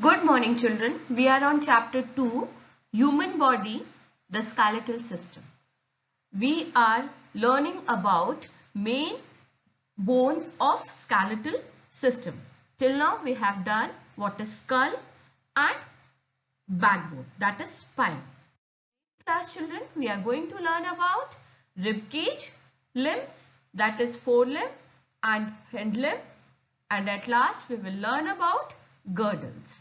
Good morning, children. We are on chapter 2, Human Body, the Skeletal System. We are learning about main bones of skeletal system. Till now, we have done what is skull and backbone, that is spine. Class children, we are going to learn about rib cage, limbs, that is forelimb and hind limb, and at last we will learn about girdles.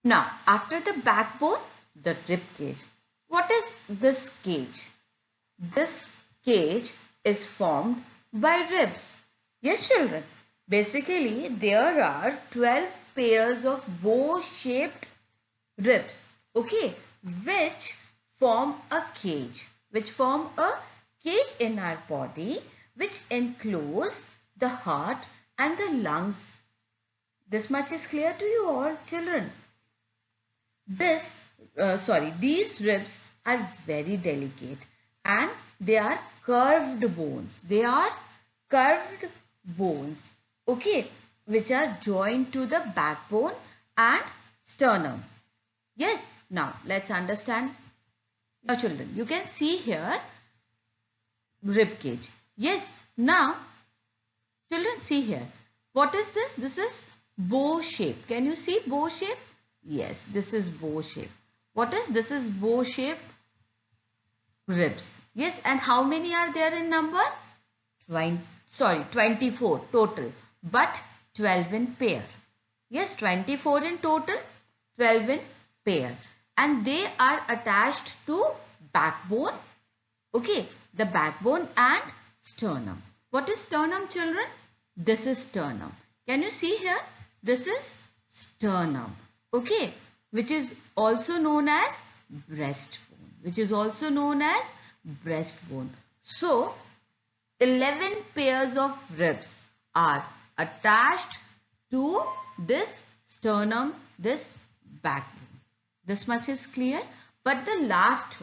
Now, after the backbone, the rib cage. What is this cage? This cage is formed by ribs. Yes, children. Basically, there are 12 pairs of bow-shaped ribs, okay, which form a cage. Which form a cage in our body, which includes the heart and the lungs. This much is clear to you all, children. These ribs are very delicate and they are curved bones. They are curved bones, okay, which are joined to the backbone and sternum. Yes, now let's understand. Now children, you can see here rib cage. Yes, now children see here. What is this? This is bow shape. Can you see bow shape? Yes, this is bow shape. What is this? Is bow shape ribs. Yes, and how many are there in number? 24 total, but 12 in pair. Yes, 24 in total, 12 in pair. And they are attached to backbone. Okay, the backbone and sternum. What is sternum, children? This is sternum. Can you see here? This is sternum. Okay, which is also known as breastbone. Which is also known as breastbone. So, 11 pairs of ribs are attached to this sternum, this backbone. This much is clear. But the last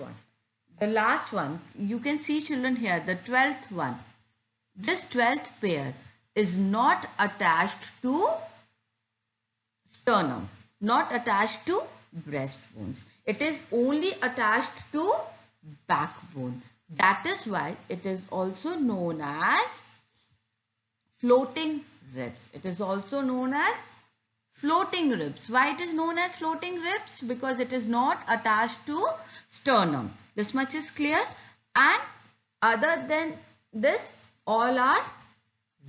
one, you can see children here, the 12th one. This 12th pair is not attached to sternum, not attached to breastbones. It is only attached to backbone. That is why it is also known as floating ribs. It is also known as floating ribs. Why it is known as floating ribs? Because it is not attached to sternum. This much is clear. And other than this, all are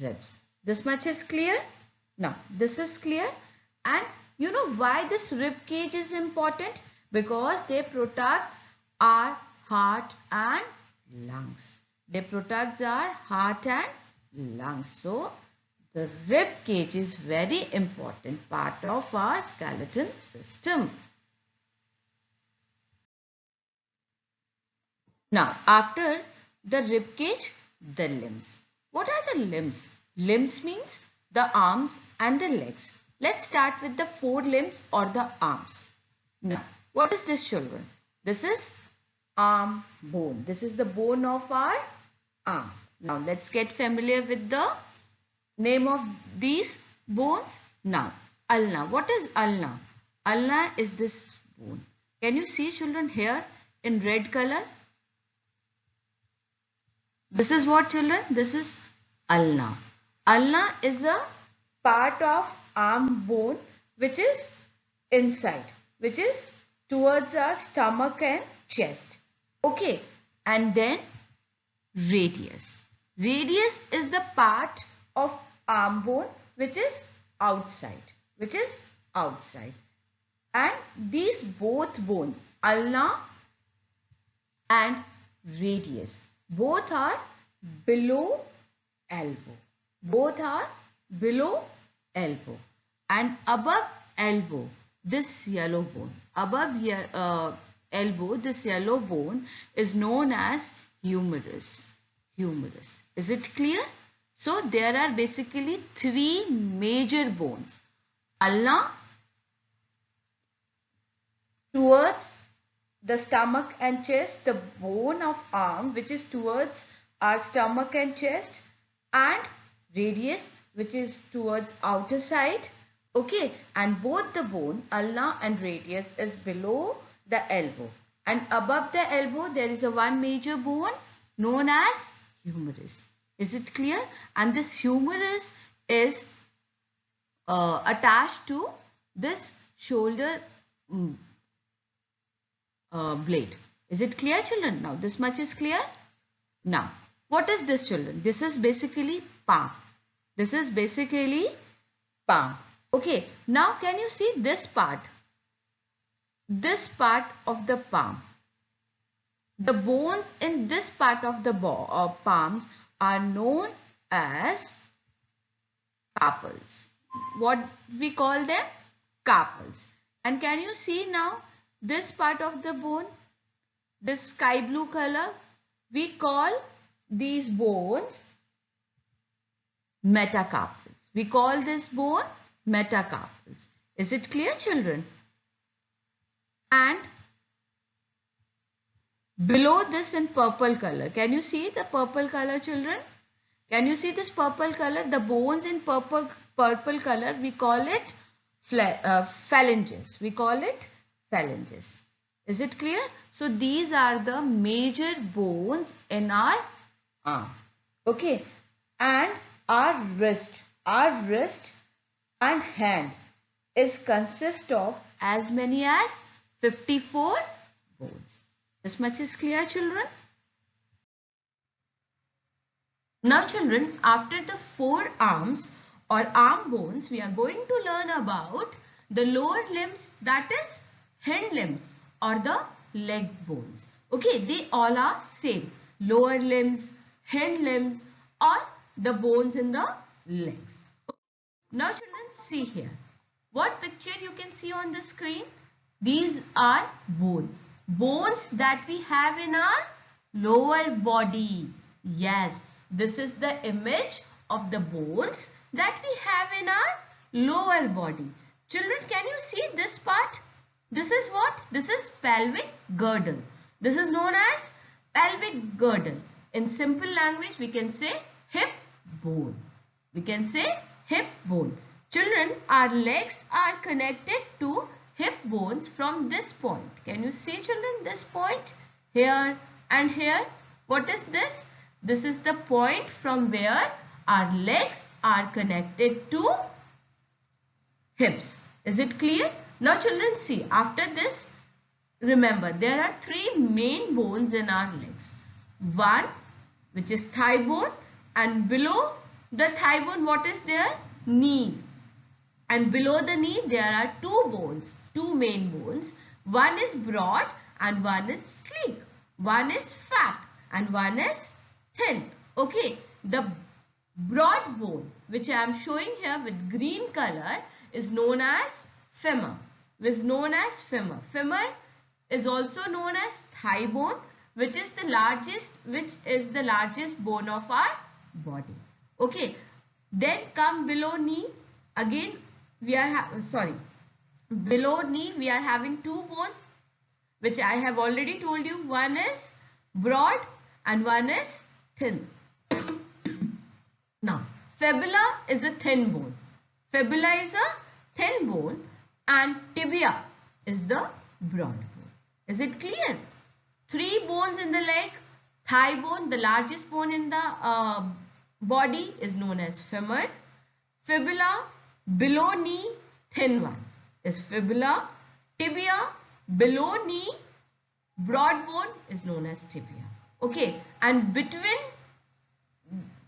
ribs. This much is clear. Now, this is clear. And you know why this rib cage is important? Because they protect our heart and lungs. They protect our heart and lungs. So, the rib cage is very important part of our skeletal system. Now, after the rib cage, the limbs. What are the limbs? Limbs means the arms and the legs. Let's start with the forelimbs or the arms. Now, what is this, children? This is arm bone. This is the bone of our arm. Now, let's get familiar with the name of these bones. Now, ulna. What is ulna? Ulna is this bone. Can you see, children, here in red color? This is what, children? This is ulna. Ulna is a part of arm bone which is inside, which is towards our stomach and chest. Okay, and then radius. Radius is the part of arm bone which is outside, and these both bones, ulna and radius, both are below elbow. Both are below elbow, and above elbow, this yellow bone. Above elbow, this yellow bone is known as humerus. Humerus. Is it clear? So there are basically three major bones. Ulna towards the stomach and chest, the bone of arm which is towards our stomach and chest, and radius which is towards outer side. Okay, and both the bone, ulna and radius, is below the elbow. And above the elbow, there is a one major bone known as humerus. Is it clear? And this humerus is attached to this shoulder blade. Is it clear, children? Now, this much is clear. Now, what is this, children? This is basically palm. This is basically palm. Okay, now can you see this part? This part of the palm. The bones in this part of the palms are known as carpals. What we call them? Carpals. And can you see now this part of the bone? This sky blue color? We call these bones metacarpals. We call this bone metacarpals. Is it clear, children? And below this in purple color, can you see the purple color, children? Can you see this purple color? The bones in purple color, we call it phalanges. We call it phalanges. Is it clear? So these are the major bones in our arm. Okay. And our wrist and hand is consist of as many as 54 bones. This much is clear, children? Now, children, after the forearms or arm bones, we are going to learn about the lower limbs, that is hind limbs or the leg bones. Okay, they all are same. Lower limbs, hind limbs or the bones in the legs. Now, children, see here. What picture you can see on the screen? These are bones. Bones that we have in our lower body. Yes, this is the image of the bones that we have in our lower body. Children, can you see this part? This is what? This is pelvic girdle. This is known as pelvic girdle. In simple language, we can say hip bone. We can say hip bone. Children, our legs are connected to hip bones from this point. Can you see, children, this point? Here and here. What is this? This is the point from where our legs are connected to hips. Is it clear? Now, children, see, after this, remember, there are three main bones in our legs. One, which is thigh bone, and below the thigh bone, what is there? Knee. And below the knee, there are two bones, two main bones. One is broad and one is sleek. One is fat and one is thin. Okay, the broad bone, which I am showing here with green color, is known as femur. Femur is also known as thigh bone, which is the largest bone of our body. Okay, then come below knee. Again, below knee we are having two bones, which I have already told you. One is broad and one is thin. Now, fibula is a thin bone. Fibula is a thin bone and tibia is the broad bone. Is it clear? Three bones in the leg. Thigh bone, the largest bone in the body, is known as femur. Fibula, below knee, thin one, is fibula. Tibia, below knee, broad bone, is known as tibia. Okay, and between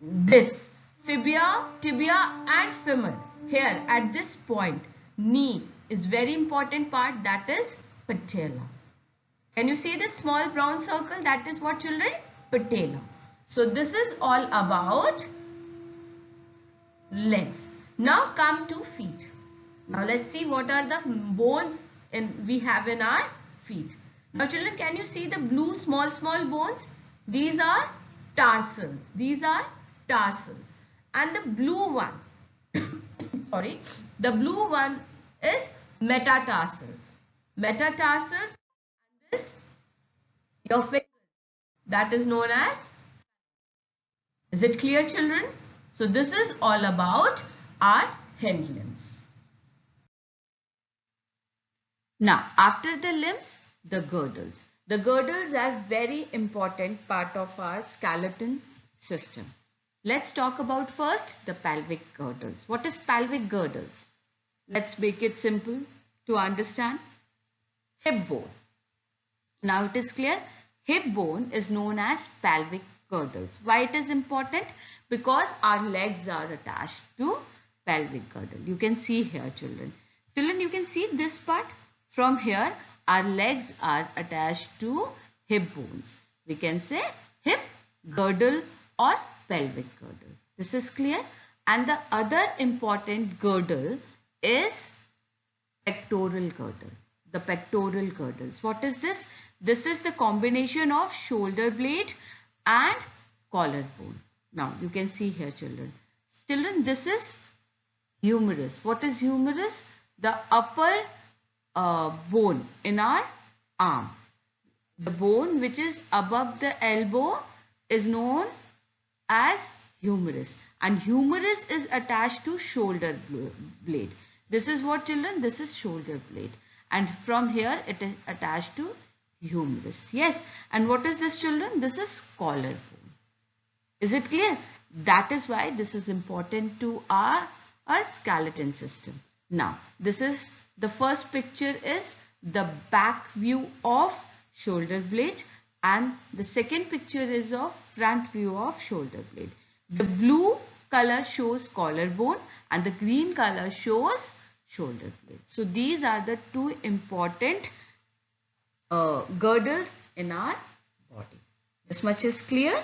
this tibia and femur, here at this point, knee is very important part, that is patella. Can you see this small brown circle? That is what, children? Patella. So this is all about legs. Now come to feet. Now let's see what are the bones we have in our feet. Now, children, can you see the blue small bones? These are tarsals. And the blue one, the blue one is metatarsals. And this, your finger, that is known as. Is it clear, children? So this is all about our hind limbs. Now, after the limbs, the girdles. The girdles are very important part of our skeleton system. Let's talk about first the pelvic girdles. What is pelvic girdles? Let's make it simple to understand. Hip bone. Now it is clear. Hip bone is known as pelvic girdles. Why it is important? Because our legs are attached to pelvic girdle. You can see here, children. Children, you can see this part. From here, our legs are attached to hip bones. We can say hip girdle or pelvic girdle. This is clear. And the other important girdle is pectoral girdle. The pectoral girdles. What is this? This is the combination of shoulder blade and collarbone. Now you can see here, children. Children, this is humerus. What is humerus? The upper bone in our arm. The bone which is above the elbow is known as humerus, and humerus is attached to shoulder blade. This is what, children? This is shoulder blade, and from here it is attached to humerus. Yes, and what is this, children? This is collarbone. Is it clear? That is why this is important to our skeleton system. Now, this is the first picture is the back view of shoulder blade, and the second picture is of front view of shoulder blade. The blue color shows collarbone and the green color shows shoulder blade. So these are the two important girdles in our body. This much is clear.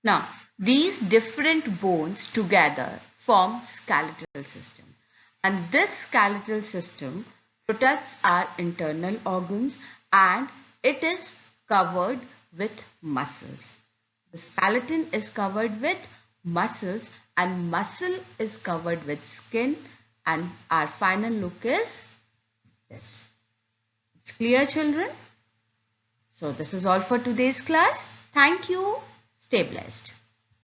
Now, these different bones together form skeletal system, and this skeletal system protects our internal organs and it is covered with muscles. The skeleton is covered with muscles and muscle is covered with skin, and our final look is this. It's clear, children? So this is all for today's class. Thank you. Stay blessed.